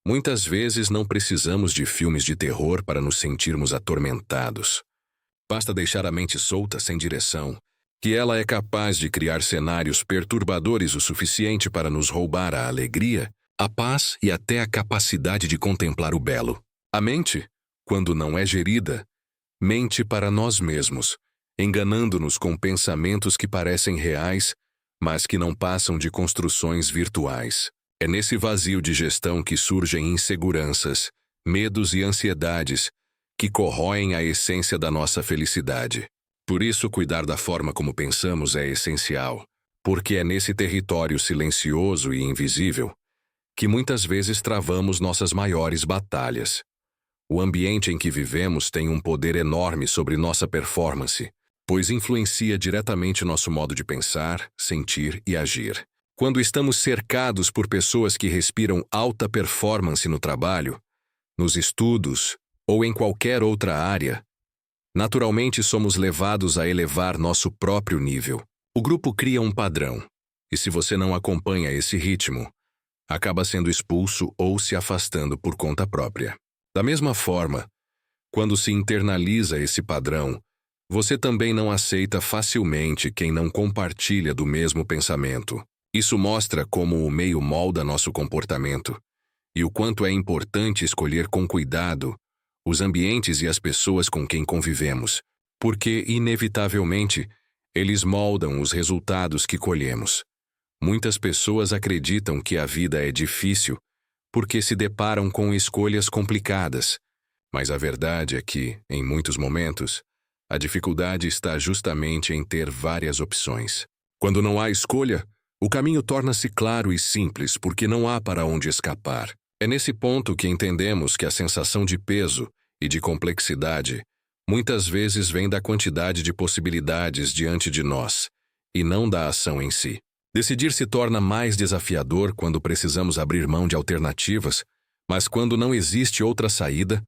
Muitas vezes não precisamos de filmes de terror para nos sentirmos atormentados. Basta deixar a mente solta sem direção, que ela é capaz de criar cenários perturbadores o suficiente para nos roubar a alegria, a paz e até a capacidade de contemplar o belo. A mente, quando não é gerida, mente para nós mesmos, enganando-nos com pensamentos que parecem reais, mas que não passam de construções virtuais. É nesse vazio de gestão que surgem inseguranças, medos e ansiedades que corroem a essência da nossa felicidade. Por isso, cuidar da forma como pensamos é essencial, porque é nesse território silencioso e invisível que muitas vezes travamos nossas maiores batalhas. O ambiente em que vivemos tem um poder enorme sobre nossa performance, pois influencia diretamente nosso modo de pensar, sentir e agir. Quando estamos cercados por pessoas que respiram alta performance no trabalho, nos estudos ou em qualquer outra área, naturalmente somos levados a elevar nosso próprio nível. O grupo cria um padrão, e se você não acompanha esse ritmo, acaba sendo expulso ou se afastando por conta própria. Da mesma forma, quando se internaliza esse padrão, você também não aceita facilmente quem não compartilha do mesmo pensamento. Isso mostra como o meio molda nosso comportamento e o quanto é importante escolher com cuidado os ambientes e as pessoas com quem convivemos, porque, inevitavelmente, eles moldam os resultados que colhemos. Muitas pessoas acreditam que a vida é difícil porque se deparam com escolhas complicadas, mas a verdade é que, em muitos momentos, a dificuldade está justamente em ter várias opções. Quando não há escolha, o caminho torna-se claro e simples porque não há para onde escapar. É nesse ponto que entendemos que a sensação de peso e de complexidade muitas vezes vem da quantidade de possibilidades diante de nós, e não da ação em si. Decidir se torna mais desafiador quando precisamos abrir mão de alternativas, mas quando não existe outra saída,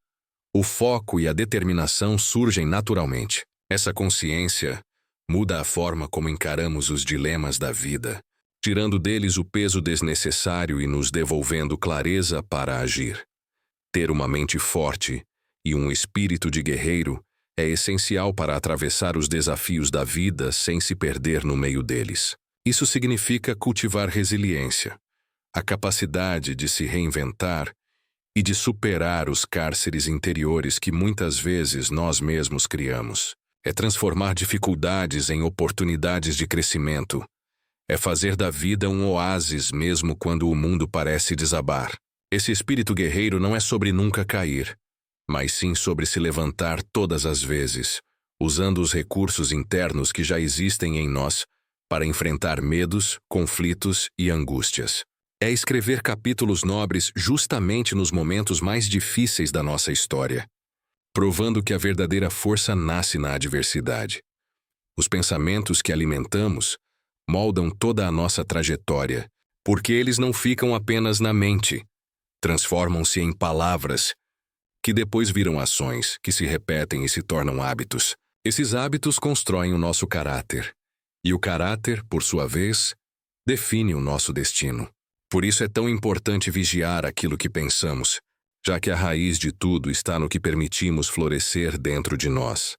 o foco e a determinação surgem naturalmente. Essa consciência muda a forma como encaramos os dilemas da vida, tirando deles o peso desnecessário e nos devolvendo clareza para agir. Ter uma mente forte e um espírito de guerreiro é essencial para atravessar os desafios da vida sem se perder no meio deles. Isso significa cultivar resiliência, a capacidade de se reinventar e de superar os cárceres interiores que muitas vezes nós mesmos criamos. É transformar dificuldades em oportunidades de crescimento. É fazer da vida um oásis mesmo quando o mundo parece desabar. Esse espírito guerreiro não é sobre nunca cair, mas sim sobre se levantar todas as vezes, usando os recursos internos que já existem em nós para enfrentar medos, conflitos e angústias. É escrever capítulos nobres justamente nos momentos mais difíceis da nossa história, provando que a verdadeira força nasce na adversidade. Os pensamentos que alimentamos moldam toda a nossa trajetória, porque eles não ficam apenas na mente, transformam-se em palavras, que depois viram ações, que se repetem e se tornam hábitos. Esses hábitos constroem o nosso caráter, e o caráter, por sua vez, define o nosso destino. Por isso é tão importante vigiar aquilo que pensamos, já que a raiz de tudo está no que permitimos florescer dentro de nós.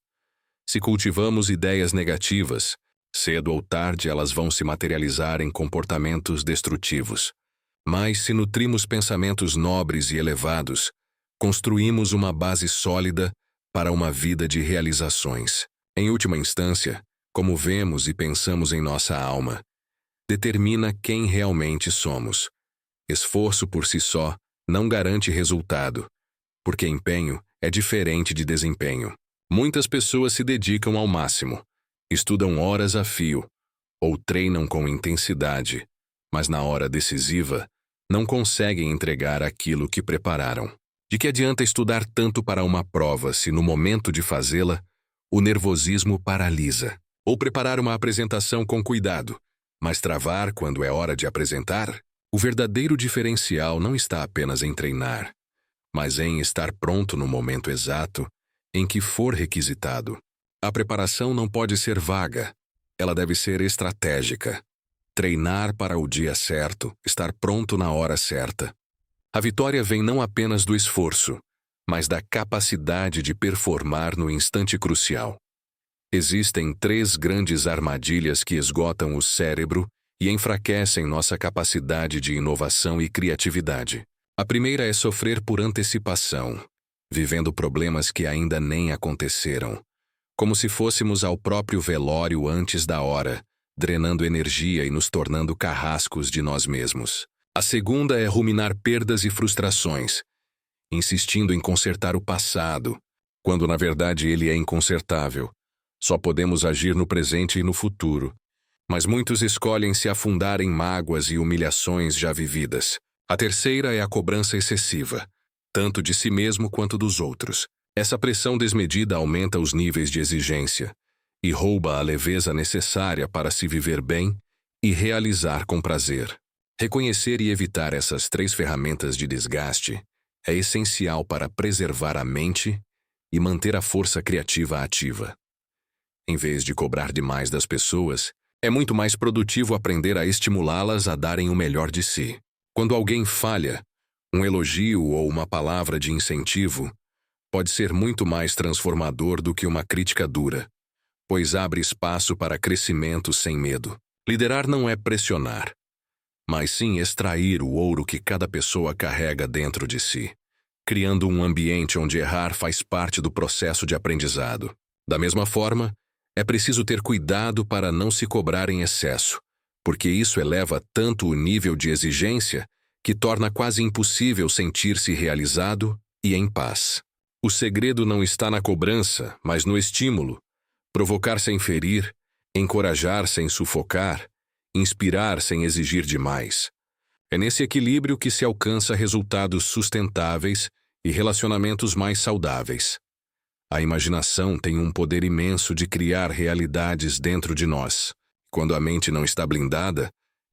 Se cultivamos ideias negativas, cedo ou tarde elas vão se materializar em comportamentos destrutivos. Mas se nutrimos pensamentos nobres e elevados, construímos uma base sólida para uma vida de realizações. Em última instância, como vemos e pensamos em nossa alma, determina quem realmente somos. Esforço por si só não garante resultado, porque empenho é diferente de desempenho. Muitas pessoas se dedicam ao máximo, estudam horas a fio, ou treinam com intensidade, mas na hora decisiva não conseguem entregar aquilo que prepararam. De que adianta estudar tanto para uma prova se no momento de fazê-la, o nervosismo paralisa? Ou preparar uma apresentação com cuidado, mas travar quando é hora de apresentar? O verdadeiro diferencial não está apenas em treinar, mas em estar pronto no momento exato em que for requisitado. A preparação não pode ser vaga, ela deve ser estratégica. Treinar para o dia certo, estar pronto na hora certa. A vitória vem não apenas do esforço, mas da capacidade de performar no instante crucial. Existem 3 grandes armadilhas que esgotam o cérebro e enfraquecem nossa capacidade de inovação e criatividade. A primeira é sofrer por antecipação, vivendo problemas que ainda nem aconteceram, como se fôssemos ao próprio velório antes da hora, drenando energia e nos tornando carrascos de nós mesmos. A segunda é ruminar perdas e frustrações, insistindo em consertar o passado, quando na verdade ele é inconsertável. Só podemos agir no presente e no futuro. Mas muitos escolhem se afundar em mágoas e humilhações já vividas. A terceira é a cobrança excessiva, tanto de si mesmo quanto dos outros. Essa pressão desmedida aumenta os níveis de exigência e rouba a leveza necessária para se viver bem e realizar com prazer. Reconhecer e evitar essas 3 ferramentas de desgaste é essencial para preservar a mente e manter a força criativa ativa. Em vez de cobrar demais das pessoas, é muito mais produtivo aprender a estimulá-las a darem o melhor de si. Quando alguém falha, um elogio ou uma palavra de incentivo pode ser muito mais transformador do que uma crítica dura, pois abre espaço para crescimento sem medo. Liderar não é pressionar, mas sim extrair o ouro que cada pessoa carrega dentro de si, criando um ambiente onde errar faz parte do processo de aprendizado. Da mesma forma, é preciso ter cuidado para não se cobrar em excesso, porque isso eleva tanto o nível de exigência que torna quase impossível sentir-se realizado e em paz. O segredo não está na cobrança, mas no estímulo. Provocar sem ferir, encorajar sem sufocar, inspirar sem exigir demais. É nesse equilíbrio que se alcança resultados sustentáveis e relacionamentos mais saudáveis. A imaginação tem um poder imenso de criar realidades dentro de nós. Quando a mente não está blindada,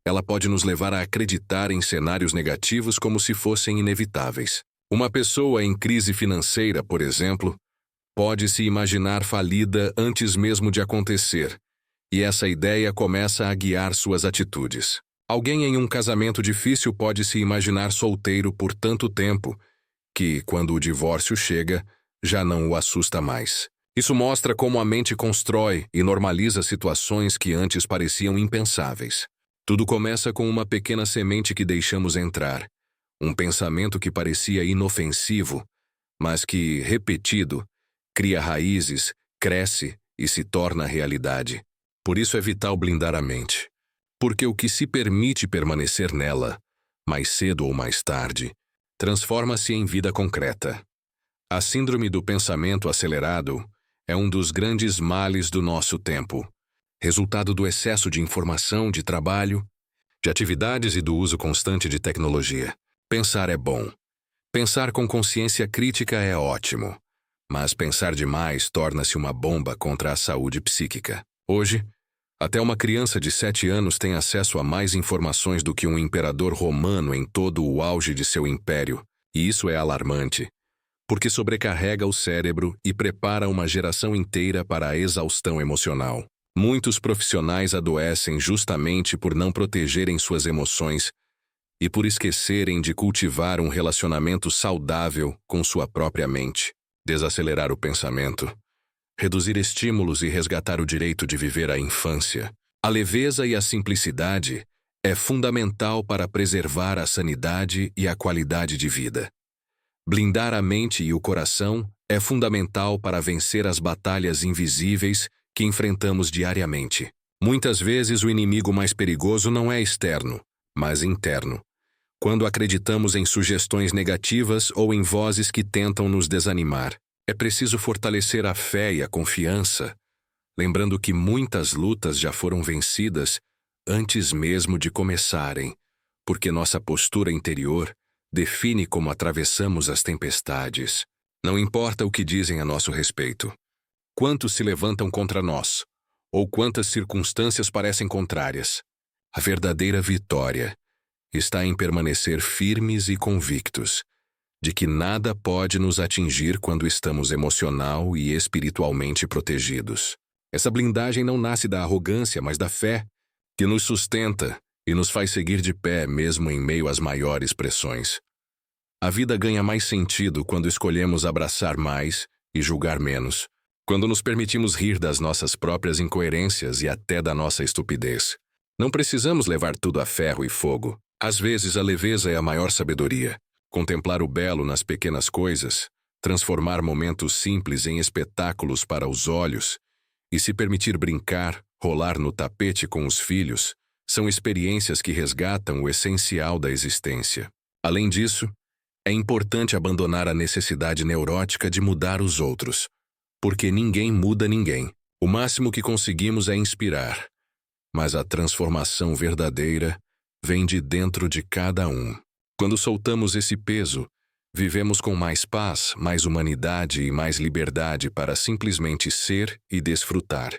ela pode nos levar a acreditar em cenários negativos como se fossem inevitáveis. Uma pessoa em crise financeira, por exemplo, pode se imaginar falida antes mesmo de acontecer, e essa ideia começa a guiar suas atitudes. Alguém em um casamento difícil pode se imaginar solteiro por tanto tempo que, quando o divórcio chega, já não o assusta mais. Isso mostra como a mente constrói e normaliza situações que antes pareciam impensáveis. Tudo começa com uma pequena semente que deixamos entrar, um pensamento que parecia inofensivo, mas que, repetido, cria raízes, cresce e se torna realidade. Por isso é vital blindar a mente, porque o que se permite permanecer nela, mais cedo ou mais tarde, transforma-se em vida concreta. A síndrome do pensamento acelerado é um dos grandes males do nosso tempo, resultado do excesso de informação, de trabalho, de atividades e do uso constante de tecnologia. Pensar é bom. Pensar com consciência crítica é ótimo, mas pensar demais torna-se uma bomba contra a saúde psíquica. Hoje, até uma criança de 7 anos tem acesso a mais informações do que um imperador romano em todo o auge de seu império, e isso é alarmante, porque sobrecarrega o cérebro e prepara uma geração inteira para a exaustão emocional. Muitos profissionais adoecem justamente por não protegerem suas emoções e por esquecerem de cultivar um relacionamento saudável com sua própria mente. Desacelerar o pensamento, reduzir estímulos e resgatar o direito de viver a infância. A leveza e a simplicidade é fundamental para preservar a sanidade e a qualidade de vida. Blindar a mente e o coração é fundamental para vencer as batalhas invisíveis que enfrentamos diariamente. Muitas vezes o inimigo mais perigoso não é externo, mas interno. Quando acreditamos em sugestões negativas ou em vozes que tentam nos desanimar, é preciso fortalecer a fé e a confiança, lembrando que muitas lutas já foram vencidas antes mesmo de começarem, porque nossa postura interior define como atravessamos as tempestades. Não importa o que dizem a nosso respeito, quantos se levantam contra nós, ou quantas circunstâncias parecem contrárias. A verdadeira vitória está em permanecer firmes e convictos de que nada pode nos atingir quando estamos emocional e espiritualmente protegidos. Essa blindagem não nasce da arrogância, mas da fé, que nos sustenta e nos faz seguir de pé mesmo em meio às maiores pressões. A vida ganha mais sentido quando escolhemos abraçar mais e julgar menos. Quando nos permitimos rir das nossas próprias incoerências e até da nossa estupidez. Não precisamos levar tudo a ferro e fogo. Às vezes a leveza é a maior sabedoria. Contemplar o belo nas pequenas coisas, transformar momentos simples em espetáculos para os olhos e se permitir brincar, rolar no tapete com os filhos, são experiências que resgatam o essencial da existência. Além disso, é importante abandonar a necessidade neurótica de mudar os outros, porque ninguém muda ninguém. O máximo que conseguimos é inspirar, mas a transformação verdadeira vem de dentro de cada um. Quando soltamos esse peso, vivemos com mais paz, mais humanidade e mais liberdade para simplesmente ser e desfrutar.